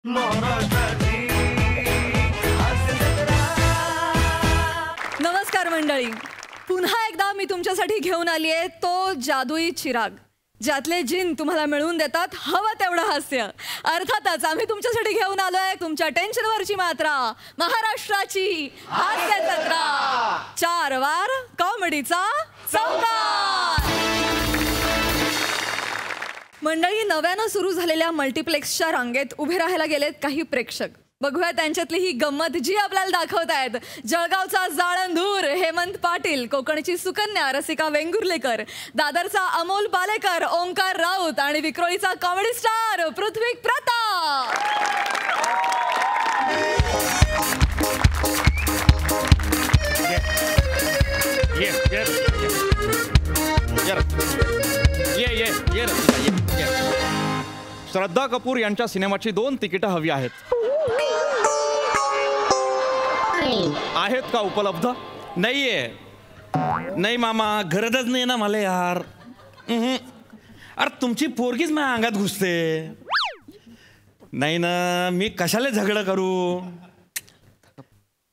नमस्कार मंडळी, पुन्हा एकदा मी तुमच्यासाठी घेऊन आली आहे तो जादुई चिराग, ज्यातले जिन तुम्हाला मिळवून देतात हवं तेवढं हास्य. अर्थातच आम्ही तुमच्यासाठी घेऊन आलोय तुमच्या टेन्शनवरची मात्रा, महाराष्ट्राची हास्य जत्रा. 4 वार कॉमेडीचा संवाद. मंडळी, नव्यानं सुरू झालेल्या मल्टिप्लेक्सच्या रांगेत उभे राहायला गेलेत काही प्रेक्षक. बघूया त्यांच्यातली ही गंमत जी आपल्याला दाखवतायत. जळगावचा जाळंधूर हेमंत पाटील, कोकणची सुकन्या रसिका वेंगुर्लेकर, दादरचा अमोल पालेकर, ओंकार राऊत आणि विक्रोळीचा कॉमेडी स्टार पृथ्वी प्रताप. श्रद्धा कपूर यांच्या सिनेमाची 2 तिकीटं हवी आहेत. आहेत का उपलब्ध? नाहीये. नाही मामा, गरजच नाही ना मला यार. अरे तुमची पोरगीच माझ्या अंगात घुसते. नाही ना, मी कशाला झगडं करू.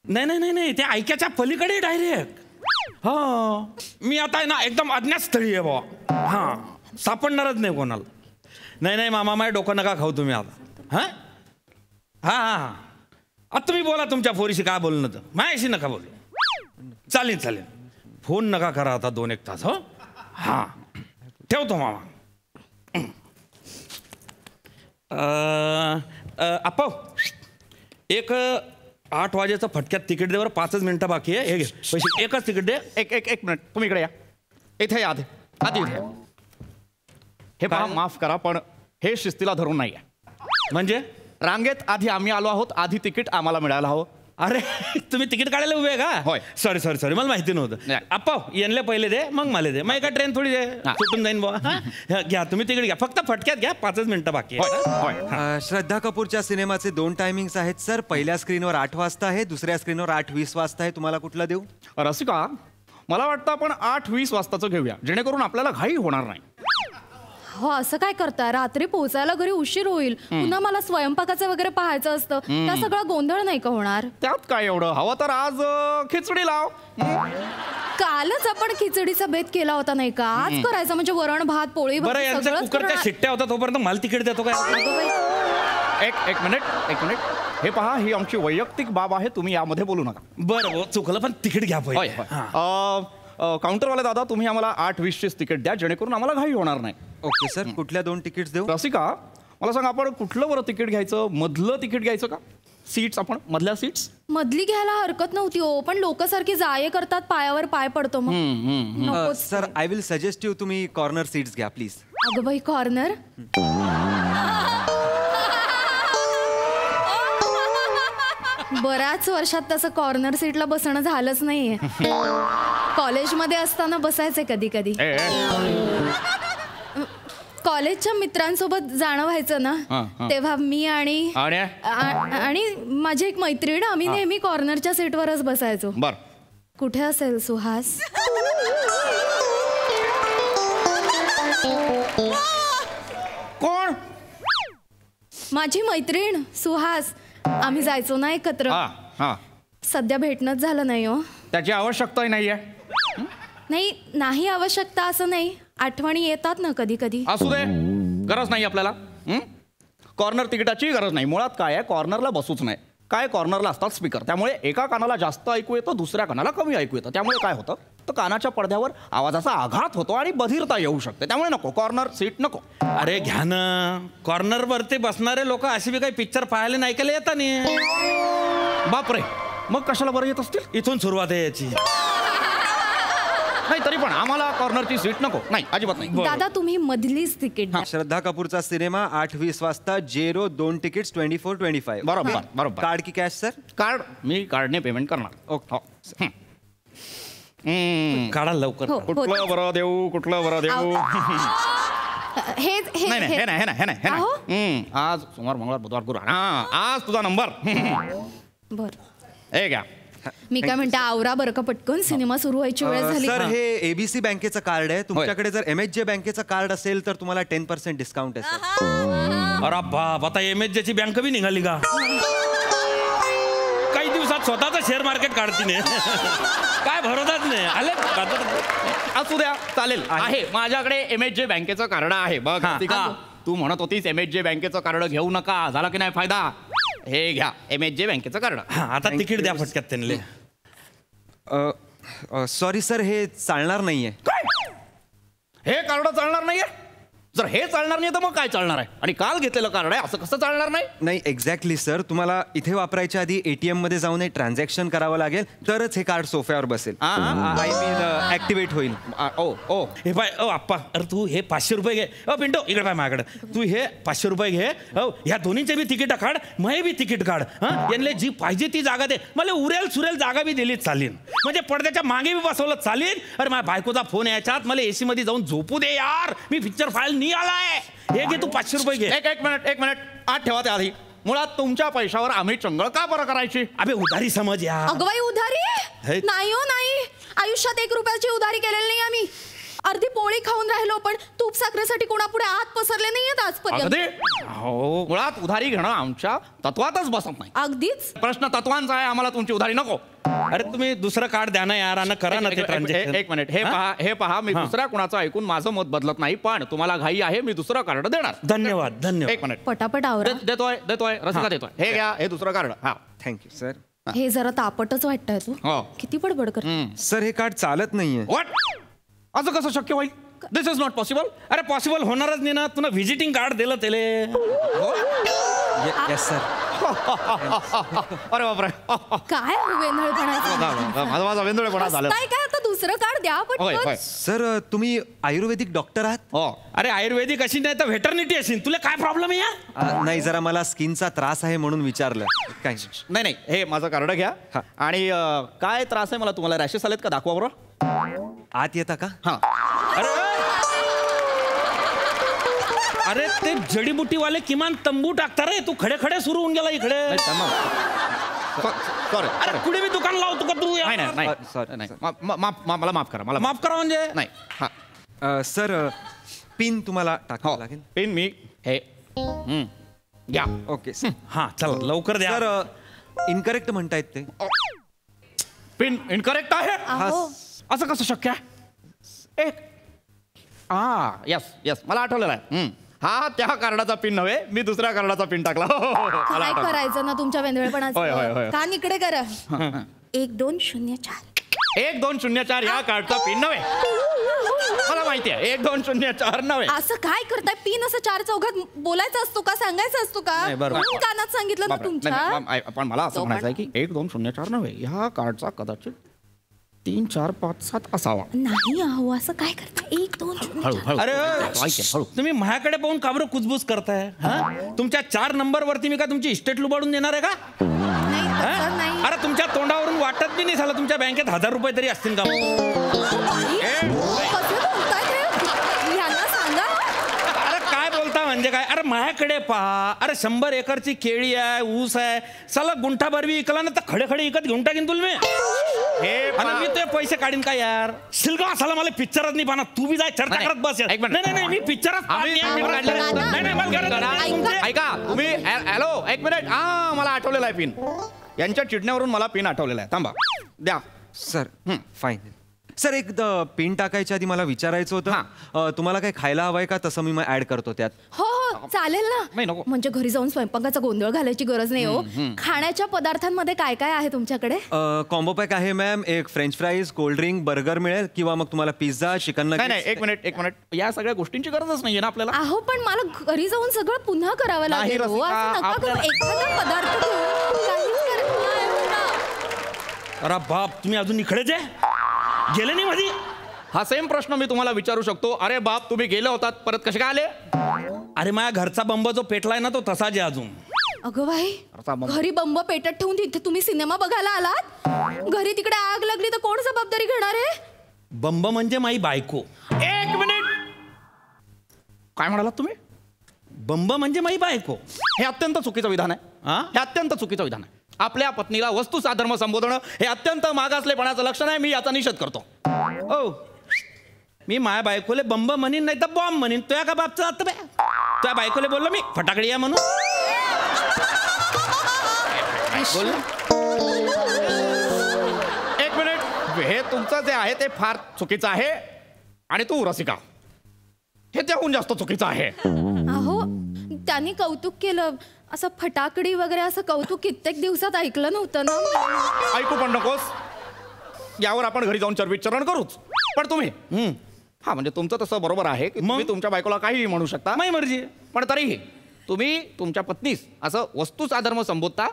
नाही नाही नाही नाही, ते ऐक्याच्या पलीकडे डायरेक्ट. हा, मी आता आहे ना एकदम अज्ञात स्थळी आहे बाबा. हां, सापडणारच नाही कोणाला. नाही नाही मामा, माझ्या डोकं नका खाऊ तुम्ही आता. हां हां हां, आता तुम्ही बोला तुमच्या पोरीशी काय बोलणं, तर माझ्याशी नका बोलू. चालेल चालेल, फोन नका करा आता 2-1 तास. हो हां, ठेवतो मामा. आप्पा, एक 8 वाजेचं फटक्यात तिकीट देवर 5 मिनिटं बाकी आहे. हे घे पैसे, एकच तिकीट दे. एक मिनिट, तुम्ही इकडे या. इथे या, आधी इथे. हे पहा, माफ करा पण हे शिस्तीला धरून नाही आहे. म्हणजे रांगेत आधी आम्ही आलो आहोत, आधी तिकीट आम्हाला मिळायला हवं. अरे तुम्ही तिकीट काढायला उभे आहे का? होय. सॉरी सॉरी सॉरी, मला माहिती नव्हतं. आप्पा, यांना पहिले दे मग मला दे. मग एका ट्रेन थोडी दे, सुटून जाईन बाबा. घ्या तुम्ही तिकीट घ्या, फक्त फटक्यात घ्या. 5 मिनिटं बाकी आहे. श्रद्धा कपूरच्या सिनेमाचे 2 टायमिंग्स आहेत सर. पहिल्या स्क्रीनवर 8 वाजता आहे, दुसऱ्या स्क्रीनवर 8:20 वाजता आहे. तुम्हाला कुठला देऊ? रसिका, मला वाटतं आपण 8:20 वाजताचं घेऊया, जेणेकरून आपल्याला घाई होणार नाही. हो, असं काय करताय? रात्री पोहोचायला घरी उशीर होईल. पुन्हा मला स्वयंपाकाचं वगैरे पाहायचं असतं. त्या सगळा गोंधळ नाही का होणार? त्यात काय एवढं? हवं तर आज खिचडी लाव. कालच आपण खिचडीचा बेत केला होता नाही का? आज करायचं म्हणजे वरण भात पोळी बरं, यांच्या कुकरच्या शिट्ट्या होता तोपर्यंत मला तिकीट देतो काय? एक मिनिट. हे पहा, ही आमची वैयक्तिक बाब आहे, तुम्ही यामध्ये बोलू नका. बरं चुकलं, पण तिकीट घ्या पहिले. काउंटरवाले दादा, तुम्ही आम्हाला 8:20 तिकीट द्या, जेणेकरून आम्हाला घाई होणार नाही. ओके सर, कुठल्या 2 तिकीट्स देऊ? रसिका, मला सांग, आपण कुठलं बरं तिकीट घ्यायचं? मधलं तिकीट घ्यायचं का? सीट्स, आपण मधल्या सीट्स? मधली घ्यायला हरकत नव्हती हो, पण लोक सारखी जाये करतात, पायावर पाय पडतो मग. नकोच. Sir, I will suggest you, तुम्ही कॉर्नर सीट्स घ्या प्लीज. अगं बाई, कॉर्नर? बऱ्याच वर्षात तसं कॉर्नर सीटला बसणं झालंच नाहीये. कॉलेजमध्ये असताना बसायचे कधी कधी. कॉलेजच्या मित्रांसोबत जाणं व्हायचं ना, तेव्हा मी आणि माझी एक मैत्रीण, आम्ही नेहमी कॉर्नरच्या सीटवरच बसायचो. बर, कुठे असेल सुहास? कोण? माझी मैत्रीण सुहास. आम्ही जायचो ना एकत्र. सध्या भेटणंच झालं नाही हो. त्याची आवश्यकताही नाहीये. नाही आवश्यकता असं नाही, आठवणी येतात ना कधी कधी. असू दे, गरज नाही आपल्याला. कॉर्नर तिकिटाची गरज नाही. मुळात काय आहे, कॉर्नरला बसूच नाही. काय, कॉर्नरला असतात स्पीकर, त्यामुळे एका कानाला जास्त ऐकू येतं, दुसऱ्या कानाला कमी ऐकू येतं. त्यामुळे काय होतं, तर कानाच्या पडद्यावर आवाजाचा आघात होतो आणि बधिरता येऊ शकते. त्यामुळे नको, कॉर्नर सीट नको. अरे घ्या ना, कॉर्नर वरती बसणारे लोक अशी बी काही पिक्चर पाहायला नाही केले येतात नाही. बापरे, मग कशाला बरं येत असतील? इथून सुरुवात आहे याची. नाही, तरी पण आम्हाला कॉर्नरची सीट नको. नाही, अजिबात नाही. दादा, तुम्ही मधलीच तिकीट द्या. श्रद्धा कपूरचा सिनेमा 8:20 वाजता. जेरो 2 तिकीट्स 24-25. बरोबर. कार्ड की कॅश सर? कार्ड. मी कार्डने पेमेंट करणार. ओके. काढा लवकर. कुठलं बरं देऊ? हे नाही. आज सोमवार, मंगळवार, बुधवार, गुरुवार. आज तुझा नंबर. बर. हे घ्या. मी काय म्हणते, आवरा बरं का पटकन, सिनेमा सुरू व्हायची वेळ झाली. सर हे एबीसी बँकेचं कार्ड आहे. तुमच्याकडे जर MHJ बँकेचं कार्ड असेल तर तुम्हाला 10% डिस्काउंट आहे सर. अरे बाप, आता MHJ ची बँक बी निघाली का? काही दिवसात स्वतःचं शेअर मार्केट काढतीने. काय भरोसाच नाही. आले असू द्या, चालेल. आहे माझ्याकडे MHJ बँकेचं कार्ड आहे. बघ तू म्हणत होतीस MHJ बँकेचं कार्ड घेऊ नका, झाला की नाही फायदा? हे घ्या MHJ बँकेचं कार्ड. आता तिकीट द्या फटक्यात त्यांना. सॉरी सर, हे चालणार नाहीये. हे कार्ड चालणार नाहीये? जर हे चालणार नाही तर मग काय चालणार आहे? आणि काल घेतलेलं कार्ड आहे, असं कसं चालणार नाही? नाही एक्झॅक्टली सर, तुम्हाला इथे वापरायच्या आधी ATM मध्ये जाऊन ट्रान्झॅक्शन करावं लागेल, तरच हे कार्ड सोफ्यावर बसेल. आय मीन ऍक्टिव्हेट होईल. ओ हे पाय आप्पा, अरे तू हे 500 रुपये घे. पिंटो इकडे पाय माझ्याकडे. तू हे 500 रुपये घे. ह्या दोन्हीचे बी तिकीट काढ, महे बी तिकीट काढ. यांना जी पाहिजे ती जागा दे. मला उरेल सुरेल जागा बी दिली चालेल, म्हणजे पडद्याच्या मागे बी बसवलं चालेल. अरे माझ्या बायकोचा फोन याच्यात, मला AC मध्ये जाऊन झोपू दे यार, मी पिक्चर फाईल नाही आलाय. हे घे तू 500 रुपये घे. एक मिनिट आत ठेवा त्या आधी. मुळात तुमच्या पैशावर आम्ही चंगळ का बरं करायची? अबे उधारी समज या. अगं बाई, उधारी हे? नाही हो नाही, आयुष्यात 1 रुपयाची उधारी केलेली नाही आम्ही. अर्धी पोळी खाऊन राहिलो, पण तूप साखरेसाठी कोणापुढे हात पसरले नाहीयेत आजपर्यंत. अगदी हो, मुळात उधारी घेणं आमच्या तत्वातच बसत नाही. अगदीच. प्रश्न तत्वांचा आहे, आम्हाला तुमची उधारी नको. अरे तुम्ही दुसरं कार्ड द्या ना यार, आणि करा ना ते ट्रान्झॅक्शन. एक मिनिट, हे पहा मी दुसऱ्या कुणाचं ऐकून माझं मत बदलत नाही, पण तुम्हाला घाई आहे, मी दुसरं कार्ड देणार. धन्यवाद धन्यवाद. एक मिनिट, पटापट आवरा. देतोय रसिका देतोय. हे घ्या, हे दुसरं कार्ड. हा थँक्यू सर. हे जरा तापटच वाटतंय तू. हो. किती बडबड कर. सर हे कार्ड चालत नाहीये. व्हॉट? असं कसं शक्य होईल? दिस इज नॉट पॉसिबल. अरे पॉसिबल होणारच नाही ना. तुला व्हिजिटिंग कार्ड दिलं त्याले. Yes sir. अरे बापरे, काय वेंधळपणा. माझा वेंदुळेपणा झाला. काय आता दुसरं कार्ड द्या पटकन. सर तुम्ही आयुर्वेदिक डॉक्टर आहात? हो. अरे आयुर्वेदिक अशी नाही तर व्हेटर्निटी असेल. तुला काय प्रॉब्लेम आहे या? नाही, जरा मला स्किनचा त्रास आहे म्हणून विचारलं. काय नाही, हे माझं कार्ड घ्या. आणि काय त्रास आहे मला? तुम्हाला रॅशेस आलेत का? दाखवा बरं. आत येता का? हा. अरे ते जडीबुटीवाले किमान तंबू टाकता रे. तू खडे खडे सुरू होऊन गेला इकडे. सॉरी. अरे कुठे मी दुकान लावतो का तू? नाही सॉरी. मला माफ करा. मला माफ करा म्हणजे नाही. हा सर पिन तुम्हाला टाकावं लागेल. पेन मी हे घ्या. ओके हा चला लवकर द्या. सर इनकरेक्ट म्हणतायत ते. पिन इनकरेक्ट आहे? अहो. असं कसं शक्य आहे? एक यस मला आठवलेलं आहे. हा त्या कार्डाचा पिन नव्हे, मी दुसऱ्या कार्डाचा पिन टाकला. काय करायचं ना तुमच्या होय. वेंधळपणाचं. कान इकडे करा. 1 2 0 4. 1 2 0 4 या कार्डचा पिन नव्हे. मला माहिती आहे 1 2 0 4 नव्हे. असं काय करताय? पिन असं 4 चौघात बोलायचा असतो का? सांगायचा असतो का? म्हणून कानात सांगितलं ना तुमच्या. पण मला असं म्हणायचं आहे की 1 2 0 4 नव्हे, ह्या कार्डचा कदाचित 3 4 5 7 असावा. नाही अहो, असं काय करताय? 1 2 0 अरे हळू. तुम्ही माझ्याकडे पाहून का बरं कुजबूज करताय? तुमच्या 4 नंबर वरती मी का तुमची इस्टेट लुबाडून देणार आहे का? नाही तसं नाही. अरे तुमच्या तोंडावरून वाटत बी नाही झालं तुमच्या बँकेत 1000 रुपये तरी असतील का? कसं बोलताय ते? यांना सांगा. अरे काय बोलता म्हणजे काय? अरे माझ्याकडे पहा. अरे 100 एकरची केळी आहे, ऊस आहे. साला गुंठा भरवी इकला ना तर खडे खडे इकत घेऊन टाकीन तुला मी. मी ते पैसे काढीन का यार? शिलगाव साला मला पिक्चरच नाही पाहणार. तू बी जाय चर्चा करत बस. नाही मी पिक्चरच ऐका तुम्ही. हॅलो एक मिनिट. मला आठवलेला आहे पिन. यांच्या चिडण्यावरून मला पिन आठवलेला आहे. थांबा द्या. Sir fine. सर एक पिन टाकायच्या आधी मला विचारायचं होतं, तुम्हाला काही खायला हवंय का? तसं मी ऍड करतो त्यात. हो चालेल नाही, ना. नको. म्हणजे घरी जाऊन स्वयंपाकाचा गोंधळ घालायची गरज नाही हो. खाण्याच्या पदार्थांमध्ये काय काय आहे तुमच्याकडे? कॉम्बो पॅक आहे मॅम. एक French fries, cold drink, burger मिळेल, किंवा मग तुम्हाला पिझ्झा, चिकन नाही एक मिनिट. या सगळ्या गोष्टींची गरजच नाहीये ना आपल्याला. अहो पण मला घरी जाऊन सगळं पुन्हा करावं नाही, लागेल हो. रसिका, असं नका करू. एखादा पदार्थ घेऊन काहीच करत नाही. अरे बाप, तुम्ही अजून इकडेच आहे? गेले नाही मध्ये? हा सेम प्रश्न मी तुम्हाला विचारू शकतो. अरे बाप, तुम्ही गेले होतात, परत कसे काय आले? अरे माझ्या घरचा बंब जो पेटलाय ना तो तसाच आहे अजून. अगं बाई, घरी बंब पेटत ठेवून तिथे तुम्ही सिनेमा बघायला आलात? घरी तिकडे आग लागली तर कोण जबाबदारी घेणार आहे? बंब म्हणजे माई बायको. 1 मिनिट. काय म्हणालात तुम्ही? बंब म्हणजे माई बायको. हे अत्यंत चुकीचं विधान आहे. हे अत्यंत चुकीचं विधान आहे. आपल्या पत्नीला वस्तू साधर्म संबोधणं हे अत्यंत मागासलेपणाचं लक्षण आहे. मी याचा निषेध करतो. ओ मी माझ्या बायकोले बंब म्हणीन नाही तर बॉम्ब म्हणीन. तुझ्या का बापचं आता बे तुझ्या बायकोले बोललो मी फटाकडी या म्हणून बोल. एक मिनिट, हे तुमचं जे आहे ते फार चुकीचं आहे. आणि तू रसिका, हे त्याहून जास्त चुकीचं आहे. अहो त्यांनी कौतुक केलं, असं फटाकडी वगैरे असं कौतुक कित्येक दिवसात ऐकलं नव्हतं ना. ऐकू पण नकोस. यावर आपण घरी जाऊन चर्विचरण करूच. पण तुम्ही हा म्हणजे तुमचं तसं बरोबर आहे की तुम्ही तुमच्या बायकोला काहीही म्हणू शकता, माझी मर्जी. पण तरीही तुम्ही तुमच्या पत्नीस असं वस्तू साधर्म संबोधता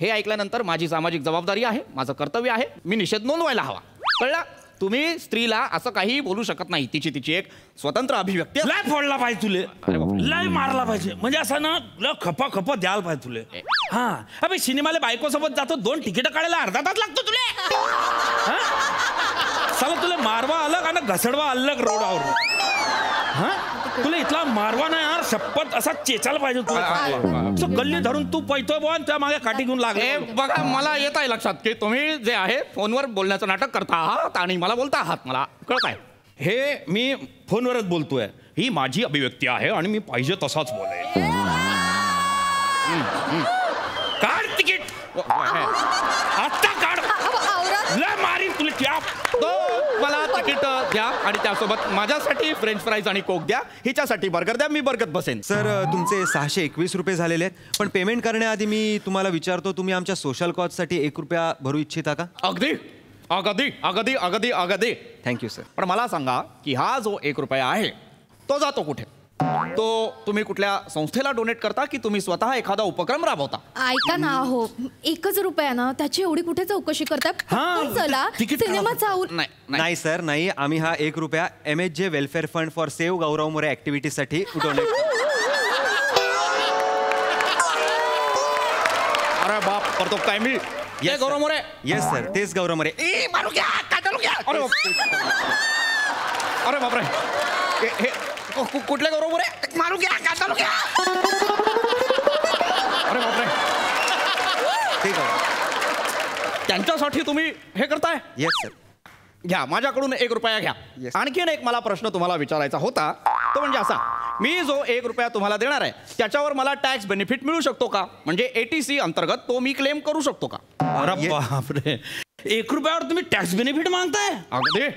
हे ऐकल्यानंतर माझी सामाजिक जबाबदारी आहे, माझं कर्तव्य आहे. मी निषेध नोंदवायला हवा. कळला? तुम्ही स्त्रीला असं काही बोलू शकत नाही. तिची एक स्वतंत्र अभिव्यक्ती. लय फोडला पाहिजे तुले, लय मारला पाहिजे, म्हणजे असं ना लय खपा द्यायला पाहिजे तुले. हा अबे सिनेमाला बायको सोबत जातो, 2 तिकीट काढायला अर्धा तास लागतो तुले. चला तुला मारवा अलग आणि घसडवा अलग रोडावर. हा तुला इथला मारवा नाही यार, शपथ असा चेचायला पाहिजे तुला. गल्ली धरून तू पैतोय बुवा, त्या मागे काठी घेऊन लागले. बघा, मला येत आहे लक्षात की तुम्ही जे आहे फोनवर बोलण्याचं नाटक करता आहात आणि मला बोलता आहात. मला कळत आहे. हे मी फोनवरच बोलतोय, ही माझी अभिव्यक्ती आहे आणि मी पाहिजे तसाच बोलेल. काढ तिकीट आता, काढ. लय मारीन तुला त्या. मला तिकीट द्या आणि त्यासोबत माझ्यासाठी फ्रेंच फ्राईज आणि कोक द्या. हिच्यासाठी बर्गर द्या. मी बर्गत बसेन. सर तुमचे 621 रुपये झालेले आहेत. पण पेमेंट करण्याआधी मी तुम्हाला विचारतो, तुम्ही आमच्या सोशल कॉजसाठी 1 रुपया भरू इच्छिता का? अगदी अगदी अगदी अगदी अगदी. Thank you sir. पण मला सांगा की हा जो 1 रुपया आहे तो जातो कुठे? तो तुम्ही कुठल्या संस्थेला डोनेट करता की तुम्ही स्वतः एखादा उपक्रम राबवता? ऐका ना, हो 1 रुपया ना, त्याची एवढी कुठे चौकशी करताय? चला सिनेमा चालू. नाही सर, नाही. आम्ही हा 1 रुपया MHJ welfare fund for save Gaurav More ऍक्टिव्हिटीसाठी डोनेट. अरे बाप, करतो काय मी? गौरव मोरे. येस सर, तेच गौरव मोरे. अरे बापरे, हे कुठले गौरव मोरे? मारू घ्या, काढू घ्या. अरे बापरे, त्यांच्यासाठी तुम्ही हे करताय? Yes sir. घ्या, माझ्याकडून 1 रुपया घ्या. आणखीन एक मला प्रश्न तुम्हाला विचारायचा होता, तो म्हणजे असा, मी जो 1 रुपया तुम्हाला देणार आहे त्याच्यावर मला टॅक्स बेनिफिट मिळू शकतो का? म्हणजे ATC अंतर्गत तो मी क्लेम करू शकतो का? अरे बापरे, 1 रुपयावर तुम्ही टॅक्स बेनिफिट मागताय? अगदी.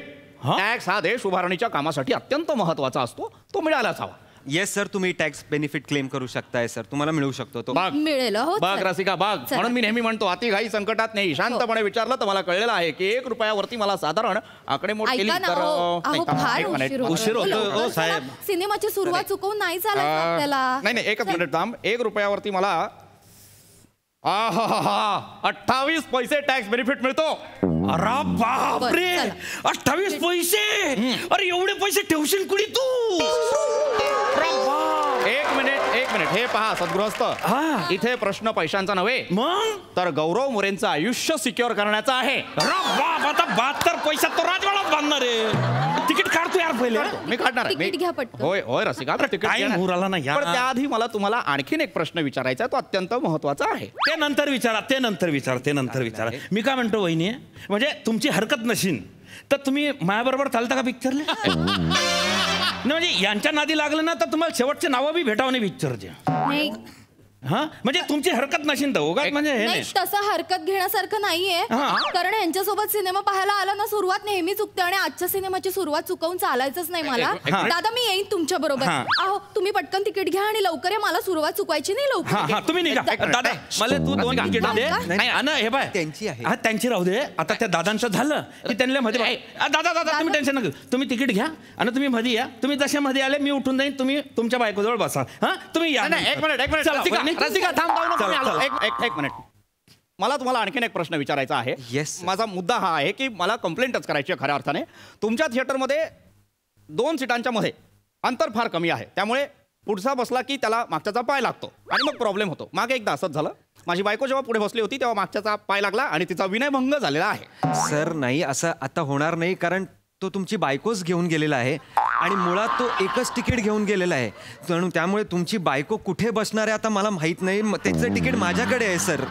टॅक्स हा देश उभारणीच्या कामासाठी अत्यंत महत्वाचा असतो, तो मिळालाच हवा. येस सर, तुम्ही टॅक्स बेनिफिट क्लेम करू शकताय सर. तुम्हाला मिळू शकतो तो. मिळेल. हो बाग रसिका बाग. म्हणून मी नेहमी म्हणतो, अति घाई संकटात नाही. शांतपणे विचारलं तर मला कळलेलं आहे की 1 रुपयावरती मला साधारण आकडेमोड केली तर उशीर होतो साहेब. सिनेमाची सुरुवात चुकवून नाही चालायचं आपल्याला. नाही, एकच मिनिट थांब. 1 रुपयावरती मला 28 पैसे टॅक्स बेनिफिट मिळतो. अरे बापरे, 28 पैसे. अरे एवढे पैसे ठेवशील कुणी तू? एक मिनिट, हे पहा सद्गृहस्थ, इथे प्रश्न पैशांचा नव्हे, मग तर गौरव मोरेंचं आयुष्य सिक्युअर करण्याचं आहे. अरे बाप, आता 72 पैशात तो राजवाडाच बांधणार आहे. तिकीट काढतो यार पहिले. मी काढणार आहे. तिकीट घ्या पटकन. होय रसिका, तिकीट आला ना. पण त्याआधी मला तुम्हाला आणखीन एक प्रश्न विचारायचा आहे, तो अत्यंत महत्वाचा आहे. ते नंतर विचारा. मी काय म्हणतो वहिनी, म्हणजे तुमची हरकत नशीन तर तुम्ही माझ्याबरोबर चालता का पिक्चरला? म्हणजे यांच्या नादी लागलं ना तर तुम्हाला शेवटचे नावं बी भेटावं नाही पिक्चरचे. नाही हा, म्हणजे तुमची हरकत नशीन तर उगाच म्हणजे हे नाही. तसं हरकत घेण्यासारखं नाहीये, कारण यांच्यासोबत सिनेमा पाहायला आला ना, सुरुवात नेहमी चुकते आणि आजच्या सिनेमाची सुरुवात चुकवून चालायचंच नाही मला. दादा मी येईन तुमच्या बरोबर. अहो तुम्ही पटकन तिकीट घ्या आणि लवकर या, मला सुरुवात चुकवायची नाही. लवकर तुम्ही निघा. दादा मला तू 2 तिकीट दे. हे बाय त्यांची आहे. हा त्यांची राहू दे. आता त्या दादांचं झालं की त्यांना मध्ये दादा तुम्ही टेन्शन नका, तुम्ही तिकीट घ्या आणि तुम्ही मध्ये या. तुम्ही जशा मध्ये आले मी उठून जाईन, तुम्ही तुमच्या बायकोजवळ बसा. हा तुम्ही या. एक मिनिट रसिका थांब. एक मिनिट, मला तुम्हाला आणखीन एक प्रश्न विचारायचा आहे. माझा मुद्दा हा आहे की मला कंप्लेंटच करायची आहे खऱ्या अर्थाने. तुमच्या थिएटरमध्ये 2 सीटांच्या मध्ये अंतर फार कमी आहे, त्यामुळे पुढचा बसला की त्याला मागच्याचा पाय लागतो आणि मग प्रॉब्लेम होतो. मागे एकदा असंच झालं. माझी बायको जेव्हा पुढे बसली होती तेव्हा मागच्याचा पाय लागला आणि तिचा विनयभंग झालेला आहे. सर नाही, असं आता होणार नाही, कारण तो तुमची बायकोच घेऊन गेलेला आहे. आणि मुळात तो एकच तिकीट घेऊन गेलेला आहे. त्यामुळे तुमची बायको कुठे बसणार आहे आता मला माहित नाही. त्याचं तिकीट माझ्याकडे आहे सर.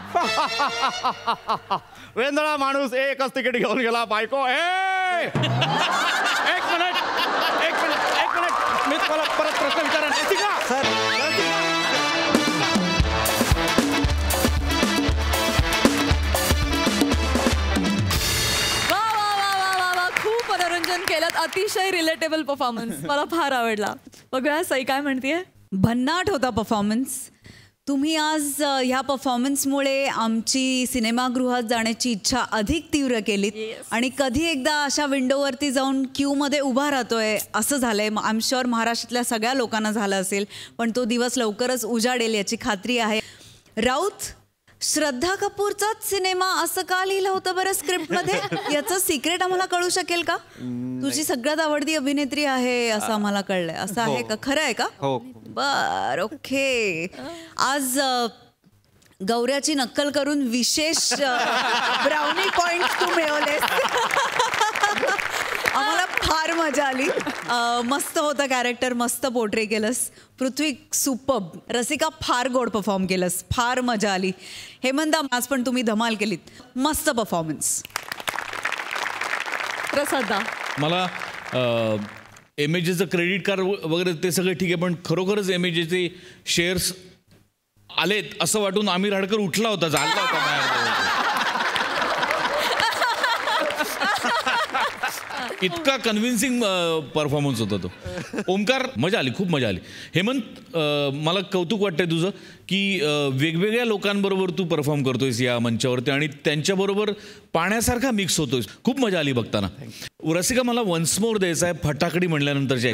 वेंधळा माणूस एकच तिकीट घेऊन गेला. बायको एक मिनिट मी तुम्हाला परत प्रश्न विचारेन. रसिका सर खूप मनोरंजन केलं. अतिशय रिलेटेबल परफॉर्मन्स मला फार आवडला. बघूया सई काय म्हणतेय. भन्नाट होता परफॉर्मन्स. तुम्ही आज ह्या परफॉर्मन्समुळे आमची सिनेमागृहात जाण्याची इच्छा अधिक तीव्र केलीत. आणि कधी एकदा अशा विंडोवरती जाऊन क्यूमध्ये उभा राहतोय असं झालंय. आय एम शुअर महाराष्ट्रातल्या सगळ्या लोकांना झालं असेल, पण तो दिवस लवकरच उजाडेल याची खात्री आहे. राऊत, श्रद्धा कपूरचाच सिनेमा असं का लिहिलं होतं बरं स्क्रिप्टमध्ये? याचं सिक्रेट आम्हाला कळू शकेल का? तुझी सगळ्यात आवडती अभिनेत्री आहे असं आम्हाला कळलंय. असं आहे का? खरं आहे का? हो. बर ओके. आज गौऱ्याची नक्कल करून विशेष ब्राउनी पॉइंट तू मिळवलेस. आम्हाला फार मजा आली. मस्त होतं कॅरेक्टर, मस्त पोर्ट्रे केलंस. पृथ्वी सुपर्ब. रसिका फार गोड परफॉर्म केलंस, फार मजा आली. हेमंता आज पण तुम्ही धमाल केलीत. मस्त परफॉर्मन्स. प्रसादा मला एमएजेचं क्रेडिट कार्ड वगैरे ते सगळं ठीक आहे, पण खरोखरच एमएजेचे शेअर्स आलेत असं वाटून आमिर हाडकर उठला होता, झाला होता. इतका कन्व्हिन्सिंग परफॉर्मन्स होता तो. ओमकार, मजा आली, खूप मजा आली. हेमंत, मला कौतुक वाटतंय तुझं की वेगवेगळ्या लोकांबरोबर तू परफॉर्म करतोयस या मंचावरती आणि त्यांच्याबरोबर पाण्यासारखा मिक्स होतोयस. खूप मजा आली बघताना. रसिका, मला वन्स मोर द्यायचा आहे फटाकडी म्हणल्यानंतरचे.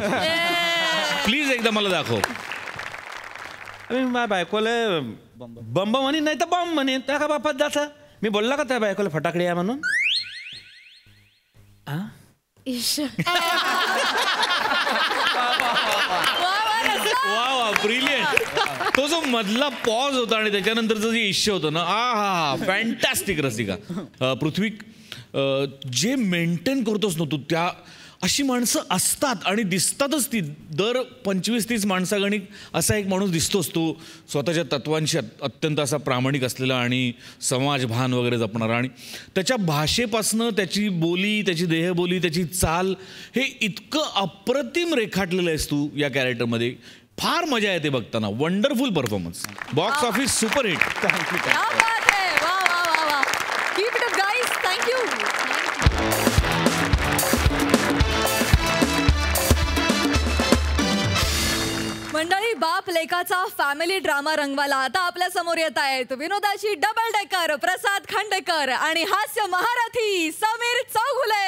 प्लीज एकदा मला दाखव. माझ्या बायकोला बंब म्हणे नाही तर बॉम्ब म्हणे, त्या का बापात जायचं. मी बोलला का त्या बायकोला फटाकडे आहे म्हणून? वा ब्रिलियंट. तो जो मधला पॉज होता आणि त्याच्यानंतरचं जे इश्य होतं ना, हा फॅन्टॅस्टिक. रसिका, पृथ्वी, जे मेंटेन करतोस ना तू, त्या अशी माणसं असतात आणि दिसतातच. ती दर 25-30 माणसागणिक असा एक माणूस दिसतोस तो, स्वतःच्या तत्वांशी अत्यंत असा प्रामाणिक असलेला आणि समाजभान वगैरे जपणारा. आणि त्याच्या भाषेपासनं त्याची बोली, त्याची देहबोली, त्याची चाल, हे इतकं अप्रतिम रेखाटलेलं आहेस तू या कॅरेक्टरमध्ये. फार मजा येते बघताना. Wonderful performance. Box office superhit. Thank you. वा वा वा वा. Keep it up guys. Thank you. मंडळी, बाप लेकाचा फॅमिली ड्रामा रंगवाला आता आपल्या समोर येत आहेत विनोदाची डबल डेकर प्रसाद खांडेकर आणि हास्य महारथी समीर चौगुले.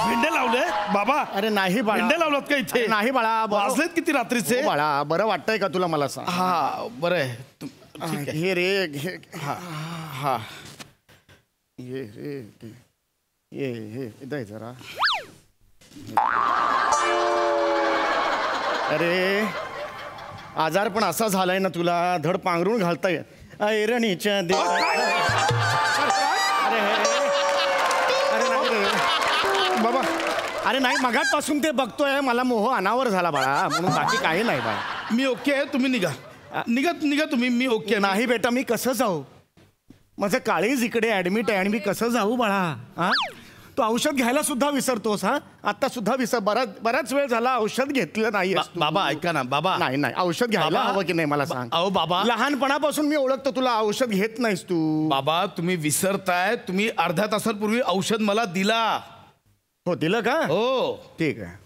भेंडे लावले बाबा? अरे नाही बाळा. भेंडे लावलात का इथे? नाही बाळा. वाजलेत किती रात्रीचे? बाळा, बरं वाटतंय का तुला? मला सांग. हा बरं आहे. हे रे घे. हा ये रे ये हे दे जरा. अरे आजार पण असा झालाय ना तुला, धड पांघरून घालता येत. ऐरणीच्या दे. अरे नाही रे बाबा. अरे नाही, मगाचपासून ते बघतोय, मला मोह अनावर झाला बाळा, म्हणून बाकी काही नाही बाळा. मी ओके आहे, तुम्ही निघा. निघा तुम्ही. मी ओके नाही बेटा, मी कसं जाऊ? माझं काळीज इकडे ऍडमिट आहे आणि मी कसं जाऊ बाळा? हा, तू औषध घ्यायला सुद्धा विसरतोस. हा, आता सुद्धा बराच वेळ झाला औषध घेतलं नाही. बाबा ऐका ना बाबा. नाही औषध घ्यायला हवं की नाही मला सांग. अहो बाबा, लहानपणापासून मी ओळखतो तुला, औषध घेत नाहीस तू. बाबा तुम्ही विसरताय. तुम्ही अर्ध्या तासापूर्वी औषध मला दिला. हो दिलं का? हो ठीक आहे.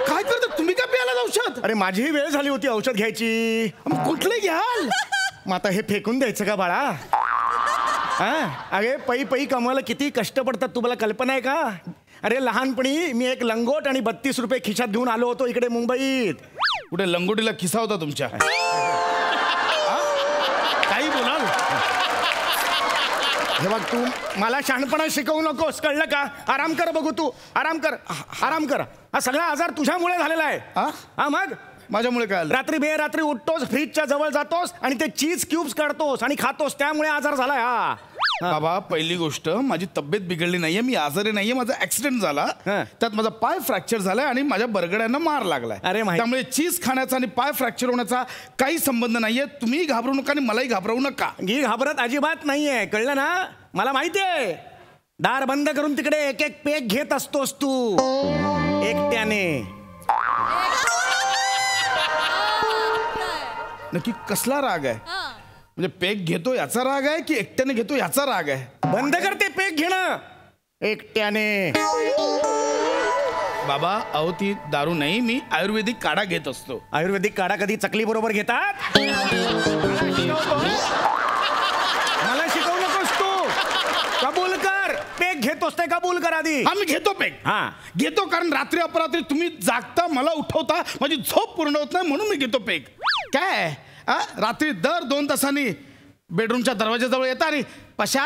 काय करता तुम्ही? का प्यायला औषध? अरे माझीही वेळ झाली होती औषध घ्यायची. कुठले घ्याल? मग आता हे फेकून द्यायचं का बाळा? अरे पै पै कमवायला किती कष्ट पडतात तुम्हाला कल्पना आहे का? अरे लहानपणी मी एक लंगोट आणि 32 रुपये खिशात घेऊन आलो होतो इकडे मुंबईत. कुठे लंगोटीला खिसा होता तुमच्या? काही बोलाल? हे बघ तू मला शहाणपणा शिकवू नकोस, कळलं का? आराम कर बघू, तू आराम कर, आराम कर. हा सगळा आजार तुझ्यामुळे झालेला आहे. हा मग माझ्यामुळे काय आलं? रात्री बेरात्री उठतोस, फ्रीजच्या जवळ जातोस आणि ते चीज क्यूब्स काढतोस आणि खातोस, त्यामुळे आजार झालाय. हा बाबा, पहिली गोष्ट माझी तब्येत बिघडली नाहीये, मी आजारी नाहीये, माझा ऍक्सिडेंट झाला, त्यात माझा पाय फ्रॅक्चर झालाय आणि माझ्या बरगड्यांना मार लागलाय. अरे त्यामुळे चीज खाण्याचा आणि पाय फ्रॅक्चर होण्याचा काही संबंध नाहीये. तुम्ही घाबरू नका आणि मलाही घाबरवू नका. ही घाबरत अजिबात नाहीये, कळलं ना? मला माहितीये दार बंद करून तिकडे एक एक पेग घेत असतोस तू एकट्याने. नक्की कसला राग आहे? म्हणजे पेग घेतो याचा राग आहे की एकट्याने घेतो याचा राग आहे? बंद कर ते पेग घेणं एकट्याने. बाबा अहो, ती दारू नाही, मी आयुर्वेदिक काढा घेत असतो. आयुर्वेदिक काढा कधी चकली बरोबर घेतात? मला शिकवू नकोस तू. कबूल कर, पेग घेतोस ते कबूल कर आधी. हा मी घेतो पेग. हा घेतो, कारण रात्री अपरात्री तुम्ही जागता, मला उठवता, माझी झोप पूर्ण होत नाही म्हणून मी घेतो पेग. काय रात्री दर 2 तासांनी बेडरूमच्या दरवाजाजवळ येता आणि पशा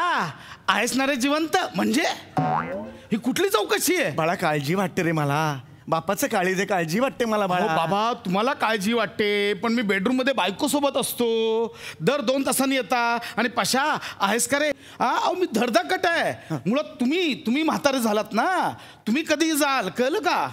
आहेस ना रे जिवंत, म्हणजे ही कुठली चौकशी आहे? बाळा काळजी वाटते रे मला, बापाचं काळजी काळजी वाटते मला बाळा. बाबा तुम्हाला काळजी वाटते, पण मी बेडरूम मध्ये बायको सोबत असतो, दर 2 तासांनी येता आणि पशा आहेस का रे. अहो मी धडधाकट आहे मुळात. तुम्ही म्हातारे झालात ना, तुम्ही कधी जाल, कळलं का?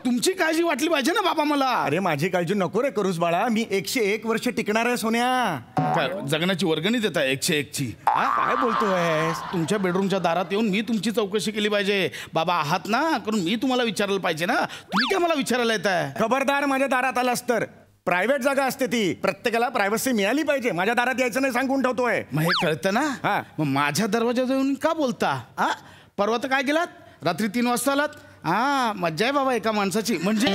तुमची काळजी वाटली पाहिजे ना बाबा मला. अरे माझी काळजी नको रे करूस बाळा, मी 101 वर्ष टिकणार आहे सोन्या. काय जगण्याची वर्गणी देता 101 ची? काय बोलतोय? तुमच्या बेडरूमच्या दारात येऊन मी तुमची चौकशी केली पाहिजे बाबा आहात ना, करून मी तुम्हाला विचारायला पाहिजे ना. तुम्ही काय मला विचारायला येत आहे? खबरदार माझ्या दारात आलास तर. प्रायव्हेट जागा असते ती, प्रत्येकाला प्रायव्हसी मिळाली पाहिजे. माझ्या दारात यायचं नाही सांगून ठेवतोय. मग हे कळतं ना. मग माझ्या दरवाजात येऊन का बोलता? परवा तर काय केलात? रात्री 3 वाजता आलात. मज्जा आहे बाबा एका माणसाची. म्हणजे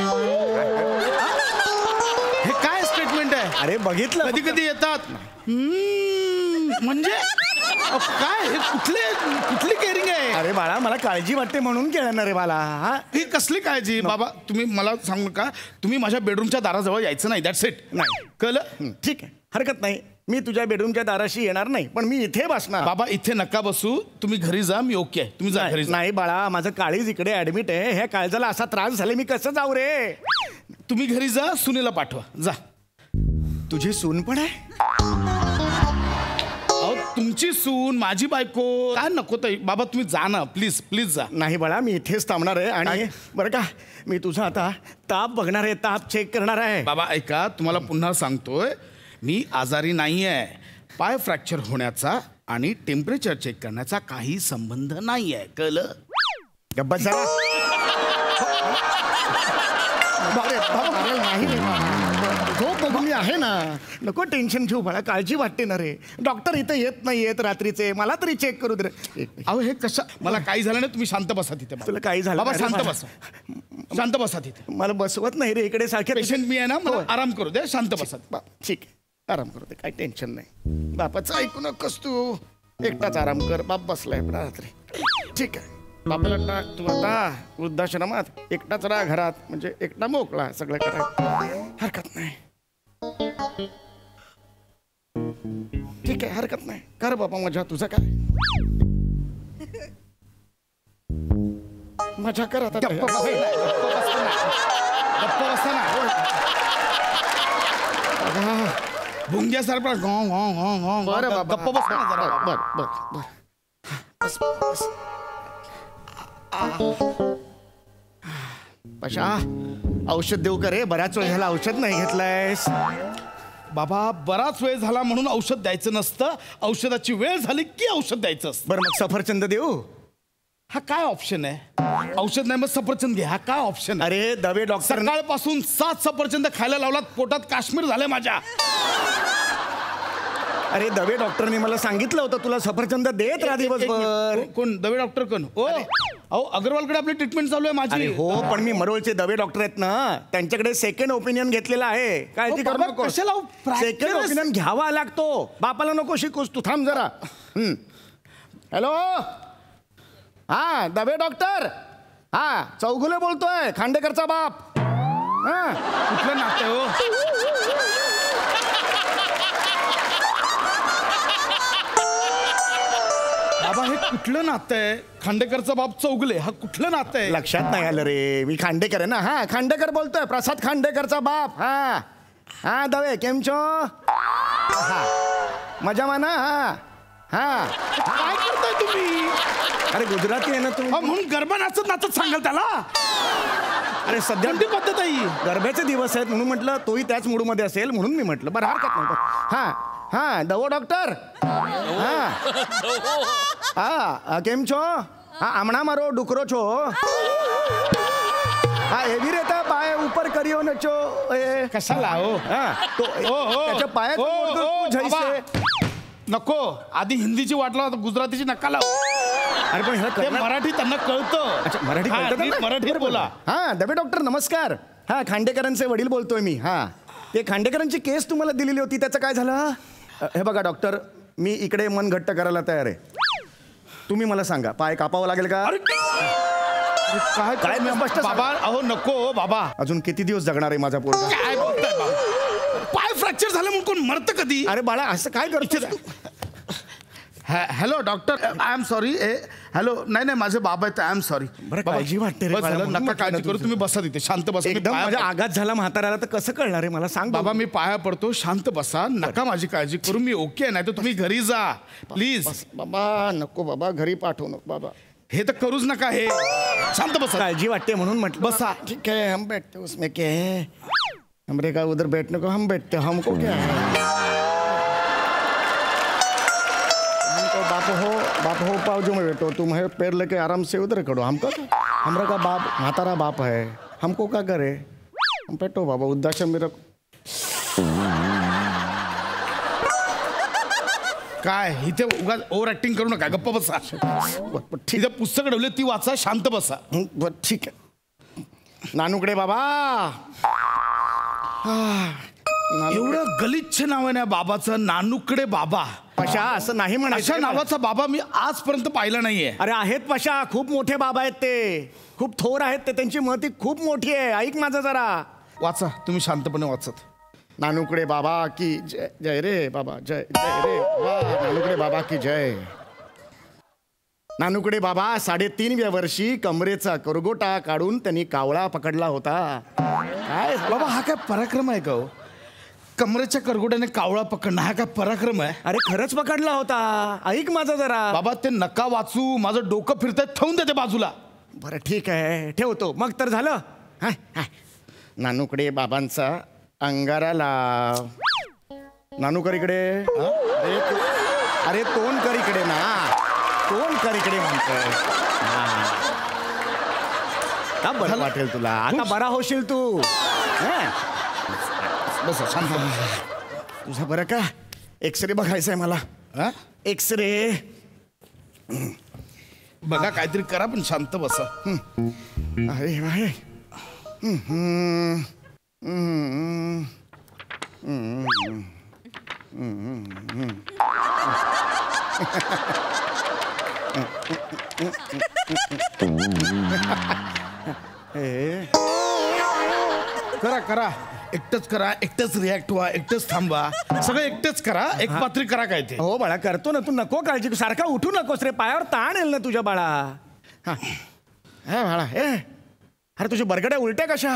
हे काय स्टेटमेंट आहे? अरे बघितलं, कधी कधी येतात. म्हणजे काय हे कुठली केअरिंग आहे? अरे बाळा मला काळजी वाटते म्हणून केलं रे बाळा. ही कसली काळजी? बाबा तुम्ही मला सांगू नका, तुम्ही माझ्या बेडरूमच्या दाराजवळ यायचं नाही. That's it. नाही कळलं? ठीक आहे, हरकत नाही. मी तुझ्या बेडरूमच्या दाराशी येणार नाही, पण मी इथे बसणार. बाबा इथे नका बसू, तुम्ही घरी जा, मी ओके आहे. तुम्ही जा घरी. नाही बाळा, माझं काळीज इकडे ऍडमिट आहे. ह्या काळजाला असा त्रास झाला, मी कसं जाऊ रे? तुम्ही घरी जा, सुनेला पाठवा. जा. तुझी सून पण आहे? अहो तुमची सून, माझी बायको. काय नको ताई. बाबा तुम्ही जा ना, प्लीज प्लीज जा. नाही बाळा, मी इथेच थांबणार आहे. आणि बरं का, मी तुझा आता ताप बघणार आहे, ताप चेक करणार आहे. बाबा ऐका, तुम्हाला पुन्हा सांगतोय, मी आजारी नाही आहे. पाय फ्रॅक्चर होण्याचा आणि टेम्परेचर चेक करण्याचा काही संबंध नाही आहे. कळलं? गप्पा जरा. झोप बघू मी आहे ना, नको टेन्शन घेऊ बाळा, काळजी वाटते ना रे. डॉक्टर इथं येत नाही येत रात्रीचे, मला तरी चेक करू दे रे. अहो हे कसं, मला काही झालं नाही, तुम्ही शांत बसा तिथे. तुला काही झालं? बाबा शांत बसा, शांत बसा तिथे. मला बसवत नाही रे इकडे सारखे. पेशंट मी आहे ना, मला आराम करू दे. शांत बसा. ठीक आहे, आराम करू दे, काही टेन्शन नाही. बापाचं ऐकू नकोस तू, एकटाच आराम कर. बाप बसलाय रात्री. ठीक आहे, बापाला तू आता वृद्धाश्रमात एकटाच राहा घरात, म्हणजे एकटा मोकळा सगळं करायला. हरकत नाही. ठीक आहे, हरकत नाही. कर बाबा मजा. तुझं काय मजा कर आता. भुंग्यासारखा बरं बाबा, गप्प बस ना जरा. बर बर बर. बस बस. पशा औषध देऊ का रे? बऱ्याच वेळ झाला औषध नाही घेतलंयस. बाबा बराच वेळ झाला म्हणून औषध द्यायचं नसतं, औषधाची वेळ झाली की औषध द्यायचं असतं. बरं मग सफरचंद देऊ? हा काय ऑप्शन आहे? औषध नाही मग सफरचंद घे, हा काय ऑप्शन? अरे दवे डॉक्टर, सकाळपासून 7 सफरचंद खायला लावलात, पोटात काश्मीर झालंय माझ्या. अरे दवे डॉक्टरने मला सांगितलं होतं तुला सफरचंद देत राहा दिवसभर. कोण दवे डॉक्टर? कोण? ओ अहो अगरवालकडे आपली ट्रीटमेंट चालू आहे माझी. हो पण मी मरोळचे दवे डॉक्टर आहेत ना, त्यांच्याकडे सेकंड ओपिनियन घेतलेला आहे. काळजी करू नको. कशाला सेकंड ओपिनियन घ्यावा लागतो. बापाला नको शिकूस तू, थांब जरा. हॅलो, हा दबे डॉक्टर, हा चौगुले बोलतोय, खांडेकरचा बाप. हा कुठलं नातं आहे हो? बाबा हे कुठलं नातं आहे? खांडेकरचा बाप चौगले, हा कुठलं नातं आहे? लक्षात नाही आलं रे, मी खांडेकर आहे ना. हा खांडेकर बोलतोय, प्रसाद खांडेकरचा बाप. हा हा दवे केम छो? हा मजामा ना. हा हा काय करताय तुम्ही? अरे गुजराती आहे ना तू, म्हणून गरबा नाचत नाचत सांगाल त्याला? अरे सध्या कोणती पद्धत आहे ही? गरब्याचे दिवस आहेत म्हणून म्हटलं तोही त्याच मूडमध्ये असेल म्हणून मी म्हटलं. बरं हरकत नाही. हा हा दवो डॉक्टर. हा हा केम छो? हा आमणा मारो डुकरो छो. हा एवी रेता पाय ऊपर करियो न छो. कशाला हो? हा तो त्याच्या पायात बाबा, नको, आधी हिंदीची वाट लावा, गुजरातीची नका लावू. अरे पण ते मराठी त्यांना कळतं. अच्छा मराठी कळतं नीट त्यांना? मराठीत बोला. हा दबे डॉक्टर नमस्कार. हा खांडेकरांचे वडील बोलतोय मी. हा ते खांडेकरांची केस तुम्हाला दिलेली होती, त्याचं काय झालं? हे बघा डॉक्टर, मी इकडे मन घट्ट करायला तयार आहे. तुम्ही मला सांगा, पाय कापावं लागेल का? काय काय स्पष्ट बाबा? अहो नको बाबा. अजून किती दिवस जगणार आहे माझा पोरगा? काय बोलताय बाबा? पाय फ्रॅक्चर झालं म्हणून कोण मरतं कधी? अरे बाळा असं काय करतोस तू? Hello doctor, I am sorry. Hello, नाही नाही माझे बाबा आहेत, आय एम सॉरी. बरं काळजी वाटते रे बाळा, म्हणून नका म्हटलं काळजी ना करू, तुझं. तुम्ही बसा तिथे, शांत बसा. मी एकदम पाया माझ्या आघात झाला म्हाताऱ्याला तर कसं कळणार आहे मला सांग बाबा, मी पाया पडतो, शांत बसा, नका माझी काळजी करू, मी ओके. नाही तर तुम्ही घरी जा प्लीज. बाबा नको बाबा, घरी पाठवू नको बाबा. हे तर करूच नका, हे शांत बसा. काळजी वाटते म्हणून म्हटलं. बसा. ठीक है, हम बैठते उसमें क्या है, हमरे का उधर बैठने को हम बैठते, हमको क्या है? हमको बाप हो बाजू में बैठो, तुम है पैर लेके आराम से उधर करो. हमको हमरा का बाप म्हातारा बाप है, हमको क्या करे? हम बैठो बाबा, उद्दाशन मेरा. काय इथे उगाच ओव्हर ऍक्टिंग करू नका, गप्पा बसा. ठीक इथे पुस्तक ठेवले, ती वाचा, शांत बसा. बरं ठीक आहे. नानूकडे बाबा. एवढं गलिच्छ नाव आहे ना बाबाचं, नानूकडे बाबा. पशा असं नाही अशा म्हणायचं. नावाचा बाबा मी आजपर्यंत पाहिला नाहीये. अरे आहेत पशा, खूप मोठे बाबा आहेत ते, खूप थोर आहेत ते, त्यांची महती खूप मोठी आहे. ऐक माझं जरा. वाचा, तुम्ही शांतपणे वाचत. नानूकडे बाबा की जय. जय रे बाबा, जय जय रे बाबा. नानूकडे बाबा की जय. नानूकडे बाबा 3.5व्या वर्षी कमरेचा करगोटा काढून त्यांनी कावळा पकडला होता. काय बाबा, हा काय पराक्रम आहे का हो? कमरेच्या करगोट्याने कावळा पकडणं हा काय पराक्रम आहे? अरे खरंच पकडला होता. ऐक माझं जरा. बाबा ते नका वाचू, माझं डोकं फिरतंय, ठेवून देते बाजूला. बरं ठीक आहे, ठेवतो. मग तर झालं. नानूकडे बाबांचा अंगारा लाव. नानूकर इकडे. अरे तोंड कर इकडे ना, तोंड कर इकडे म्हणतोय. आता बरं वाटेल तुला, आता बरा होशील तू. बस शांत. तुझा बरं का एक्सरे बघायचा आहे मला. एक्सरे बघा, काहीतरी करा पण शांत बसा. अरे अरे करा करा, एकटंच करा, एकटंच रिॲक्ट व्हा, एकटंच थांबा, सगळं एकटंच करा. एक पात्री करा काय ते. हो बाळा करतो ना, तू नको काळजी करू. सारखा उठू नकोस रे, पायावर ताण येईल ना तुझ्या बाळा. हा बाळा. अरे तुझ्या बरगड्या उलट्या कशा?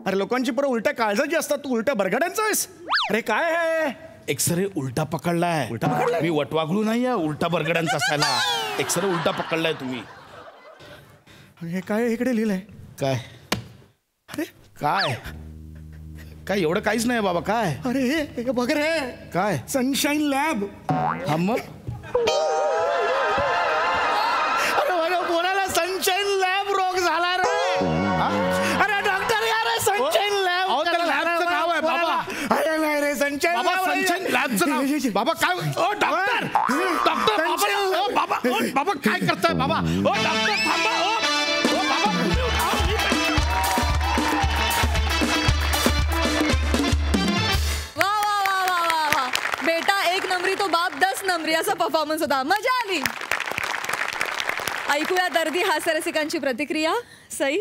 अरे लोकांची परत उलट्या काळजाची असतात, तू उलट्या बरगड्यांचा आहेस? अरे काय आहे? एक्सरे उलटा पकडलाय. उलटा पकडलाय? मी वटवागळू नाही आहे उलटा बरगड्यांचा असायला. एक्सरे उलटा पकडलाय तुम्ही. हे काय इकडे लिहिलंय? काय? अरे काय काय एवढं काहीच नाही बाबा. काय? अरे हे बघ रे, काय? Sunshine lab. हा मग अरे माझ्या पोराला सनशाईन लॅब रोग झाला रे. अरे डॉक्टर यार, सनशाईन लॅब. अहो, त्या लॅबचं नाव आहे बाबा. अरे नाही रे, सनशाईन बाबा सनशाईन लॅबचं नाव. बाबा काय? ओ डॉक्टर, डॉक्टर बाबा. ओ बाबा, ओ बाबा काय करताय बाबा? ओ डॉक्टर थांबा. ओ बाबा तुम्ही उठाव. वा वा वा वा वा वा. बेटा 1 नंबरी तो बाप 10 नंबरी, असा परफॉर्मन्स होता. मजा आली. ऐकूया दर्दी हास्यरसिकांची प्रतिक्रिया. सई,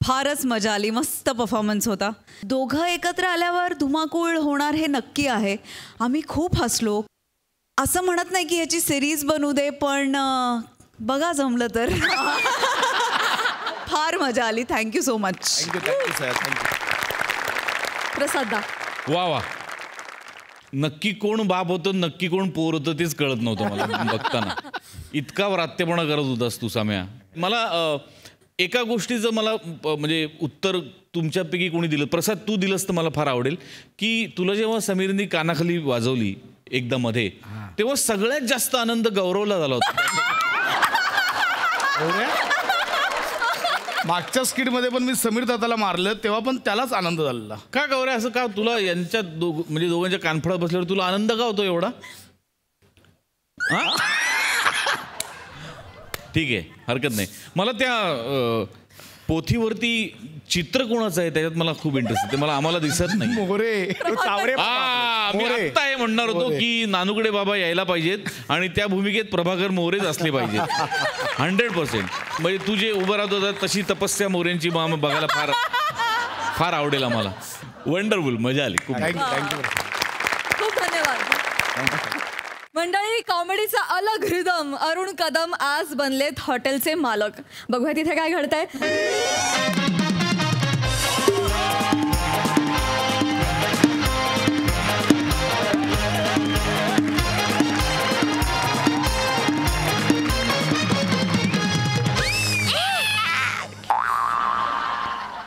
फारच मजा आली, मस्त परफॉर्मन्स होता. दोघं एकत्र आल्यावर धुमाकूळ होणार हे नक्की आहे. आम्ही खूप हसलो. असं म्हणत नाही की ह्याची सिरीज बनू दे, पण बघा जमलं तर. फार मजा आली. Thank you so much. Thank you sir, thank you. Prasad da. वा वा. नक्की कोण बाप होतं, नक्की कोण पोर होतं तेच कळत नव्हतं मला बघताना. इतका व्रात्यपणा करत होतास तू साम्या. मला एका गोष्टीचं मला म्हणजे उत्तर तुमच्यापैकी कोणी दिलं, प्रसाद तू दिलंस तर मला फार आवडेल, की तुला जेव्हा समीरनी कानाखाली वाजवली एकदा मध्ये, तेव्हा सगळ्यात जास्त आनंद गौरवला झाला होता. मागच्या स्किट मध्ये पण मी समीर दादाला मारलं तेव्हा पण त्यालाच आनंद झाला. का गौऱ्या असं का? तुला यांच्या म्हणजे दोघांच्या कानफळात बसल्यावर तुला आनंद का होतो एवढा? ठीक आहे, हरकत नाही. मला त्या पोथीवरती चित्र कोणाचं आहे त्याच्यात मला खूप इंटरेस्ट आहे. ते मला आम्हाला दिसत नाही. मोरे, मी आत्ता हे म्हणणार होतो की नानुकडे बाबा यायला पाहिजेत आणि त्या भूमिकेत प्रभाकर मोरेच असले पाहिजेत 100%. म्हणजे तू जे उभं राहत होता तशी तपस्या मोरेंची बघायला फार फार आवडेल आम्हाला. वंडरफुल, मजा आली खूप. थँक्यू. खूप धन्यवाद. मंडळी, कॉमेडीचा अलग रिदम अरुण कदम आज बनलेत हॉटेलचे मालक. बघूया तिथे काय घडतंय.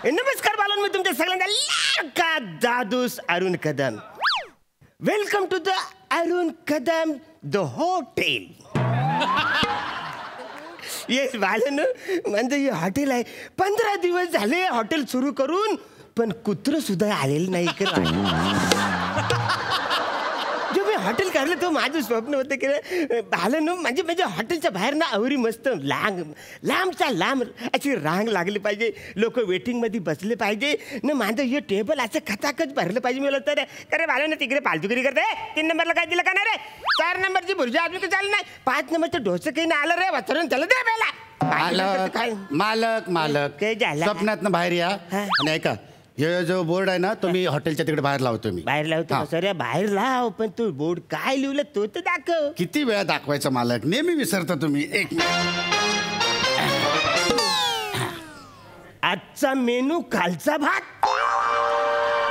नमस्कार बालन, मी तुमच्या सगळ्यांना लाडका दादूस Arun Kadam. Welcome to the Arun Kadam the hotel. Yes Balan, म्हणजे हे हॉटेल आहे. 15 दिवस झाले हॉटेल सुरू करून, पण कुत्र सुद्धा आलेलं नाही. जो मी हॉटेल काढलं तो माझं स्वप्न होतं की बालन, म्हणजे हॉटेलच्या बाहेर ना अवरी मस्त लांबच्या लांब अशी रांग लागली पाहिजे. लोक वेटिंगमध्ये बसले पाहिजे ना. माझं हे टेबल असं खचाखच भरलं पाहिजे. मला तर अरे बालन तिकडे फालतुगिरी करते. 3 नंबरला काय दिलं का नाही रे? 4 नंबरची भुर्जी अजून काही चालू नाही. 5 नंबरचं डोसं काही नाही आलं रे. वाचरून त्याला दे पहिला. मालक मालक काय झालं? स्वप्नातनं बाहेर या आणि ऐका, हे जो बोर्ड आहे ना तो मी हॉटेलच्या तिकडे बाहेर लावतो. मी बाहेर लावतो सर, बाहेर लाव, पण तू बोर्ड काय लिहिलं तो तर दाखव. किती वेळा दाखवायचं मालक, नेहमी विसरता तुम्ही. एक आजचा मेनू कालचा भात.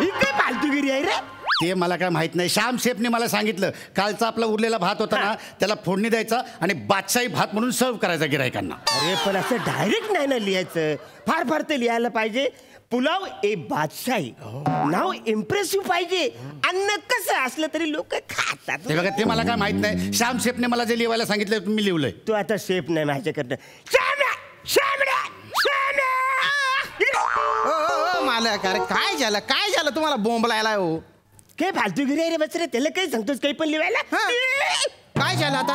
ही काय फालतूगिरी आहे रे? ते मला काय माहित नाही. श्याम शेफने मला सांगितलं, कालचा आपला उरलेला भात होता ना त्याला फोडणी द्यायचा आणि बादशाही भात म्हणून सर्व करायचा गिरायकांना. अरे पण असं डायरेक्ट नाही ना लिहायचं. फार फार ते लिहायला पाहिजे. पुलाव ए बादशाही, नाव इम्प्रेसिव्ह पाहिजे. अन्न कसं असलं तरी लोक खातात. ते बघा, ते मला काय माहित नाही. श्याम शेफने मला जे लिहायला सांगितलं मी लिहिलंय. तू आता शेफ नाही माझ्याकडनं. मालक, अरे काय झालं तुम्हाला बोंबलायला हो? काय फालतूगिरी आहे रे बसरे? त्याला काही सांगतोस काही पण लिहायला? काय झालं आता?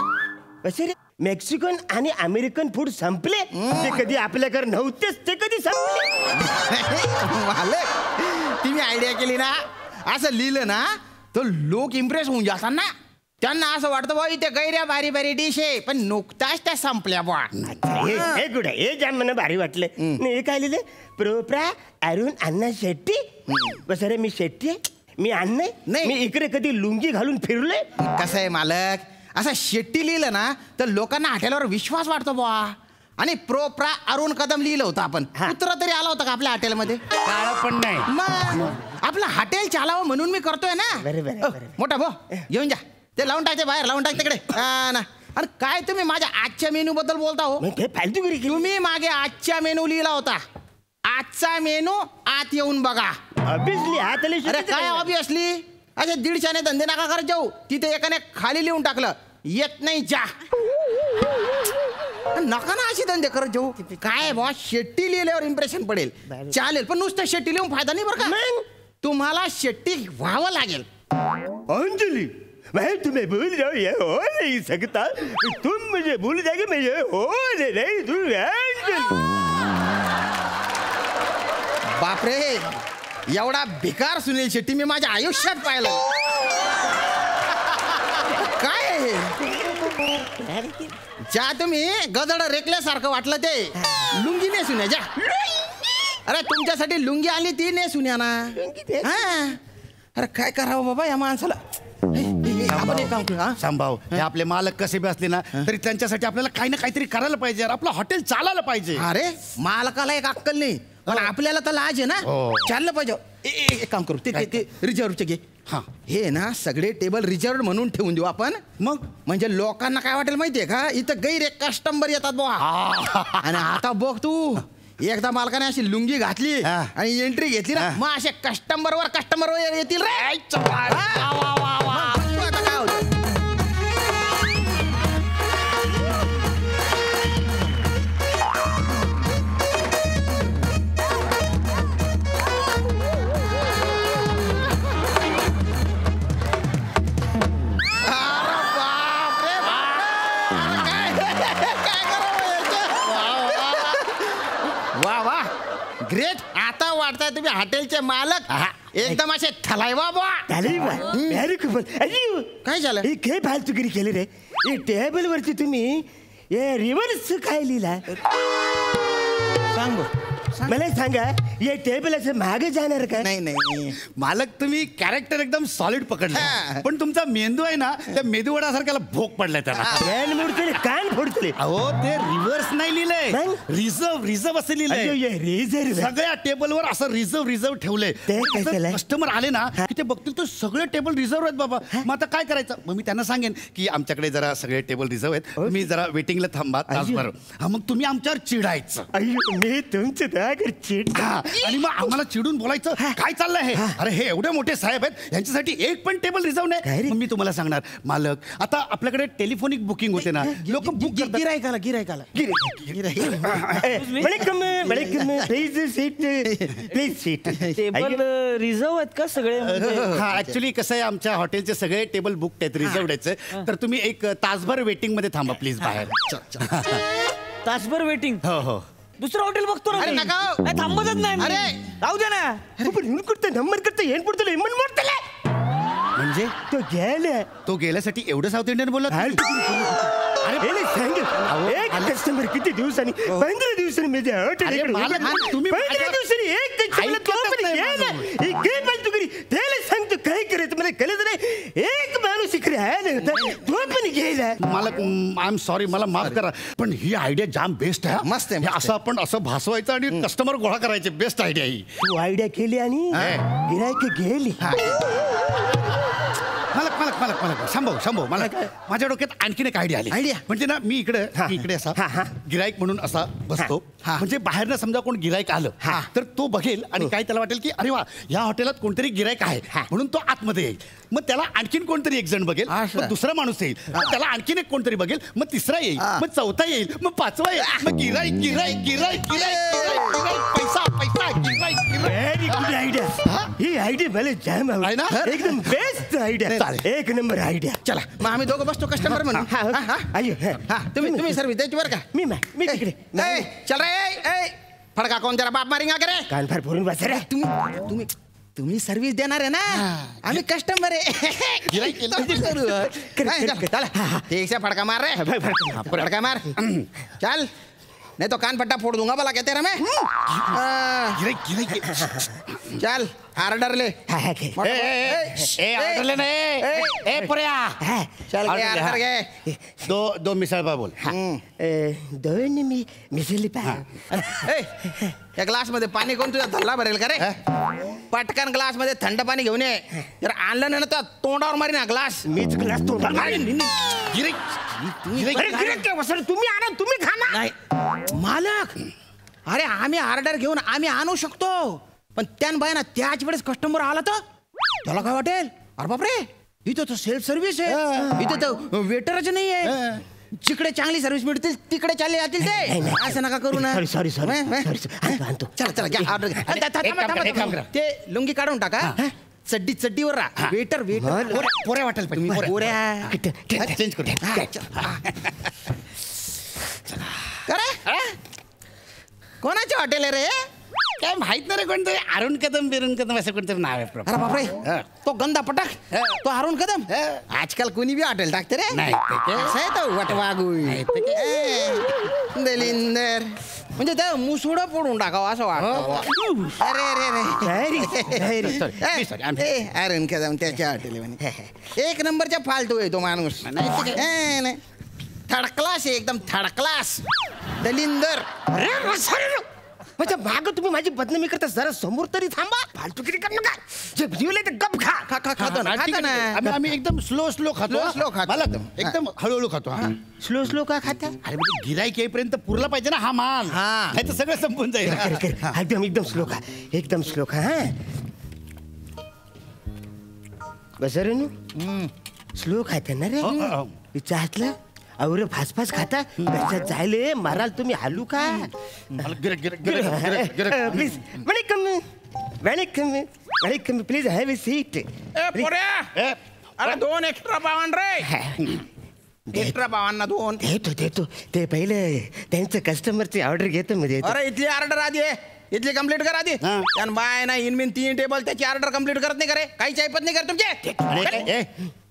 बसरे, मेक्सिकन आणि अमेरिकन फूड संपले. ते कधी आपल्याकडे नव्हतेच, ते कधी संपले. मालक, तुम्ही आयडिया केली ना, असं लिहिलं ना तर लोक इम्प्रेस होऊन जातात ना. त्यांना असं वाटतं बा इथे गैऱ्या भारी भारी डिश आहे, पण नुकताच त्या संपल्या बा. हे गुड आहे, हे जाम मला भारी वाटलं. हे काय लिहिलं? प्रोप्रा अरुण अण्णा शेट्टी. बस रे, मी शेट्टी आहे, मी अण्णा नाही. मी इकडे कधी लुंगी घालून फिरलोय? कसं आहे मालक, असं शेट्टी लिहिलं ना तर लोकांना हॉटेलवर विश्वास वाटतो बा. आणि प्रोप्रा अरुण कदम लिहिलं होतं आपण, कुत्रा तरी आला होता का आपल्या हॉटेलमध्ये? काळ पण नाही. मग आपलं हॉटेल चालावं म्हणून मी करतोय ना. मोठा भाऊ घेऊन जा, ते लावून टाकते बाहेर, लावून टाक तिकडे. ना अरे काय तुम्ही माझ्या आजच्या मेनू बद्दल बोलता हो? फालतूगिरी. तुम्ही मागे आजच्या मेनू लिहिला होता. आजचा मेनू आत येऊन बघा. ऑब्विसली आत आले. अरे काय ऑब्विसली? असे 150 धंदे नका करत जाऊ. तिथे एकाने खाली लिहून टाकलं, येत नाही जा. नका ना अशी धंदे करत जाऊ. काय बॉस, शेट्टी लिहिल्यावर इम्प्रेशन पडेल, चालेल, पण नुसतं शेट्टी लिहून फायदा नाही बरं का. तुम्हाला शेट्टी व्हावं लागेल. अंजली, मैं तुम्हें भूल जाओ ये हो नहीं सकता. तुम मुझे भूल जाओगे, मैं ये हो नहीं. तू अंजली. बापरे, एवढा भिकार सुनील शेट्टी मी माझ्या आयुष्यात पाहिलं. काय आहे? ज्या तुम्ही गदड रेकल्यासारखं वाटलं ते लुंगी नेसून जा. अरे तुमच्यासाठी लुंगी आली ती नेसून या ना. अरे काय करावं बाबा या माणसाला. आपण एक काम करू. संभाव हे आपले मालक कसे बी असले ना तरी त्यांच्यासाठी आपल्याला काही ना काहीतरी करायला पाहिजे यार. आपलं हॉटेल चालायला पाहिजे. अरे मालकाला एक अक्कल नाही पण आपल्याला तर लाज आहे ना. चाललं पाहिजे. एक काम करू ते रिझर्वचे घे. हा हे ना सगळे टेबल रिझर्व म्हणून ठेवून देऊ आपण. मग म्हणजे लोकांना काय वाटेल माहितीये का इथं गैर एक कस्टमर येतात बुवा. आणि आता बघ तू एकदा मालकाने अशी लुंगी घातली आणि एंट्री घेतली ना मग असे कस्टमर येतील रे. ग्रेट. आता वाटताय तुम्ही हॉटेलचे मालक एकदम असे थलाय बाबा. काय झालं काय फालतुगिरी केली रे. टेबल वरती तुम्ही रिव्हर्स काय लिहिला सांग बघ. मला सांगा या टेबल असं मागे जाणार का. नाही मालक तुम्ही कॅरेक्टर एकदम सॉलिड पकडलं पण तुमचा मेंदू आहे ना त्या मेंदूवडासारख्याला भोग पडलाय त्याला. कान फोडतले. अहो ते रिव्हर्स नाही लिहिलंय रिझर्व असं लिहिलंय. रिझर्व सगळ्या टेबलवर असं रिझर्व ठेवलंय. कस्टमर आले ना की ते बघतील तर सगळे टेबल रिझर्व आहेत बाबा. मग आता काय करायचं. मग मी त्यांना सांगेन की आमच्याकडे जरा सगळे टेबल रिझर्व आहेत तुम्ही जरा वेटिंगला थांबा तासभर. मग तुम्ही आमच्यावर चिडायचं. मी तुमचं आणि मग आम्हाला चिडून बोलायचं काय चाललंय हे. अरे हे एवढे मोठे साहेब आहेत यांच्यासाठी एक पण टेबल रिझर्व नाही. मग मी तुम्हाला सांगणार मालक आता आपल्याकडे टेलिफोनिक बुकिंग होते ना लोक बुक गिरायकाला टेबल रिझर्व आहेत का सगळे. हा ऍक्च्युली कसं आहे आमच्या हॉटेलचे सगळे टेबल बुक आहेत रिझर्व आहेत. तर तुम्ही एक तासभर वेटिंग मध्ये थांबा प्लीज बाहेर. तासभर वेटिंग. हो दुसरं हॉटेल बघतो ना. नका थांबतच नाही. अरे राहू दे ना. नंबर करता येण पडतो म्हणजे तो गेल्यासाठी एवढं साऊथ इंडियन बोलत. अरे सांग कस्टमर किती दिवसांनी 15 दिवसांनी म्हणजे तुम्ही 15 दिवसांनी त्याला सांगतो काय करायचं मला कळत नाही. एक माणूस इकडे आहे ना तो पण गेला. मला आय एम सॉरी मला माफ करा पण ही आयडिया जाम बेस्ट आहे. मस्त आहे. असं आपण असं भासवायचं आणि कस्टमर गोळा करायचे. बेस्ट आयडिया ही. तू आयडिया केली आणि गिरायक गेली. मला संभव मला माझ्या डोक्यात आणखीन एक आयडिया आली. म्हणजे ना मी इकडे असा गिराईक म्हणून असा बसतो. म्हणजे बाहेरनं समजा कोण गिराईक आलं तर तो बघेल आणि काय त्याला वाटेल की अरे वा या हॉटेलात कोणतरी गिराईक आहे म्हणून तो आतमध्ये येईल. मग त्याला आणखीन कोणतरी एक जण बघेल मग दुसरा माणूस येईल. मग त्याला आणखीन एक कोणतरी बघेल मग तिसरा येईल मग चौथा येईल मग पाचवा येईल मग गिराईक पैसा व्हेरी गुड आयडिया. ही आयडिया मला जाम आवडली ना. एकदम बेस्ट आयडिया. एक नंबर आयडिया. चला मग आम्ही दोघं बसतो कस्टमर म्हणून. तुम्ही सर्विस द्यायची बरं का. मी तिकडे चल रे. फडका कोण जरा बाप मारिंगा करे. कान फार फोडून बसा रे. तुम्ही सर्विस देणार आहे ना आम्ही कस्टमर आहे. ठीक है फड़का मार रे. फड़का मार चल नहीं तो कान पट्टा फोड़ दूंगा भला कहते रहे मैं. चल ऑर्डर ले. ऑर्डर लेना ए पुऱ्या चल ऑर्डर गए. दो मिसळ पाव बोल. दोन मिसळी पाव. या ग्लास मध्ये पाणी कोण तुझा धल्ला भरेल का रे. पटकन ग्लास मध्ये थंड पाणी घेऊन ये. जर आणलं नाही ना तर तोंडावर मारी ना ग्लास. मीच ग्लास तोंडावर मारीन. तुम्ही आणा तुम्ही खा ना. नाही मालक अरे आम्ही ऑर्डर घेऊन आम्ही आणू शकतो पण त्यान बाय ना त्याच वेळेस कस्टमर आला तर त्याला काय वाटेल. अरे बापरे इथं तर सेल्फ सर्व्हिस आहे. इथं तर वेटरच नाही आहे. जिकडे चांगली सर्व्हिस मिळतील तिकडे चालले जातील ते. असं नका करू ना. सॉरी चला घ्या ऑर्डर. ते लुंगी काढून टाका. चड्डीवर राहा. वेटर पोऱ्या वाटेल पोऱ्या चेंज करू. कोणाचे हॉटेल आहे रे. काय माहित नाही रे कोणतरी अरुण कदम असं कोणतरी नाव आहे अरे बापरे तो गंदा पटाक तो अरुण कदम आजकाल कोणी बी हॉटेल टाकते रे नाही ते काय? कसं आहे तो वटवागू दलिंदर म्हणजे त्या मुसुडं फोडून टाकावं असं वाटतं. अरे अरुण कदम त्याच्या हॉटेल एक नंबरच्या फालतू आहे तो माणूस. नाही थर्ड क्लास आहे एकदम थर्ड क्लास दलिंदर. माझ्या माग तुम्ही माझी बदनामी करता जरा समोर तरी थांबा फालतू किती करू नका जे भिवले ते गप खा खा खा खातो ना ठीक आहे. आम्ही एकदम स्लो खातो. स्लो खातो. मला एकदम हळूहळू खातो. स्लो का खाता अरे म्हणजे गिराईक येईपर्यंत पुरला पाहिजे ना हा माल. हा. नाही तर सगळं संपून जाईल. एकदम स्लो खा हा बस रे नू स्लो खाते ना रे चहातलं अवरे फास खाता त्याच्यात जायले माराल तुम्ही हालू का please welcome please have a seat. अरे 2 एक्स्ट्रा पावन रे. एक्स्ट्रा पावांना 2 देतो ते पहिले त्यांचं कस्टमरची ऑर्डर घेतो मी. अरे इथली ऑर्डर आधी इथली कंप्लीट करा आधी. त्यान बाय ना इनमिन 3 टेबल त्याची ऑर्डर कंप्लीट करत नाही करे काही चायपत नाही कर तुमचे.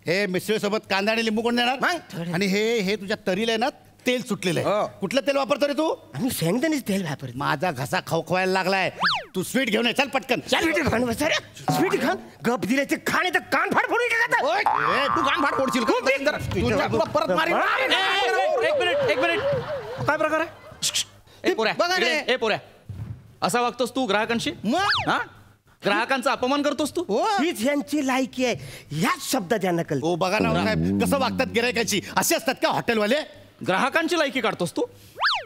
हे मिसळ सोबत कांदा आणि लिंबू कोण देणार मग? आणि हे तुझ्या तरीला आहे ना तेल सुटलेलं आहे. कुठलं तेल वापरतो रे तू? आम्ही शेंगदाणेच तेल वापरतो. माझा घसा खवखवायला लागलाय. तू स्वीट घेऊन ये चल पटकन. स्वीट खान बस स्वीट खान गप दिल्याचे खाणे तर कान फाड फोडून टाकतात. तू कान फाड फोडशील परत मारी. एक मिनिट काय प्रकार आहे? बघा रे. ए पोऱ्या असा वागतोस तू ग्राहकांशी? मग हा ग्राहकांचा अपमान करतोस तू? हीच यांची लायकी आहे याच शब्दात यांना कळतं. हो बघा ना साहेब कसं वागतात गिरायकाची. असे असतात का हॉटेलवाले? ग्राहकांची लायकी काढतोस तू?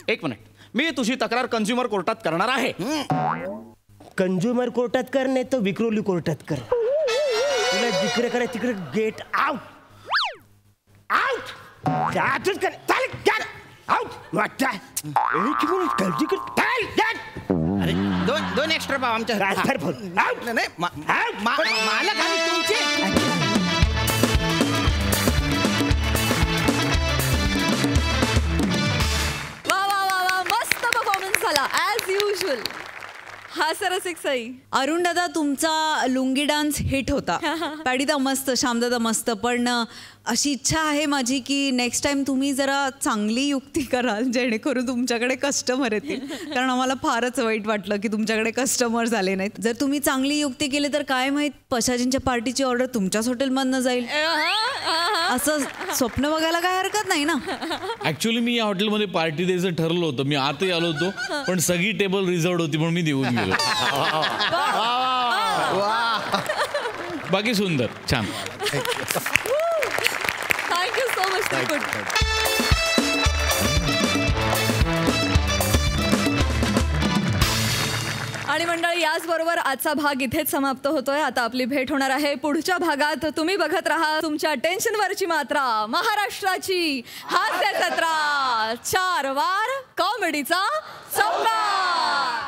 एक मिनिट मी तुझी तक्रार कंझ्युमर कोर्टात करणार आहे. कंझ्युमर कोर्टात कर नाही तर विक्रोली कोर्टात कर. तुला जिकडे करा तिकडे गेट आउट आउट कर चाल गेट आउट वाटता एक मिनिट काळजी कर चाल गेट. अरे 2 एक्स्ट्रा पाव आमच्या राजफार फोन नाही मालक आम्ही तुमचे. वा मस्त परफॉर्मन्स झाला ॲज युजल. हा सरसिक सई. अरुण दादा तुमचा लुंगी डान्स हिट होता. पॅडीदा मस्त, श्यामदादा मस्त. पण अशी इच्छा आहे माझी की नेक्स्ट टाइम तुम्ही जरा चांगली युक्ती कराल जेणेकरून तुमच्याकडे कस्टमर येतील. कारण आम्हाला फारच वाईट वाटलं की तुमच्याकडे कस्टमर झाले नाहीत. जर तुम्ही चांगली युक्ती केली तर काय माहीत पशाजींच्या पार्टीची ऑर्डर तुमच्याच हॉटेलमधनं जाईल. असं स्वप्न बघायला काय हरकत नाही ना. ऍक्च्युअली मी या हॉटेलमध्ये पार्टी द्यायचं ठरलं होतं. मी आतही आलो होतो पण सगळी टेबल रिझर्वड होती म्हणून मी देऊन गेलो. बाकी सुंदर छान. Thank you so much. आणि मंडळी याचबरोबर आजचा भाग इथेच समाप्त होतोय. आता आपली भेट होणार आहे पुढच्या भागात. तुम्ही बघत राहा तुमच्या टेन्शनवरची मात्रा महाराष्ट्राची हास्य जत्रा 4 वार कॉमेडीचा सम्राट.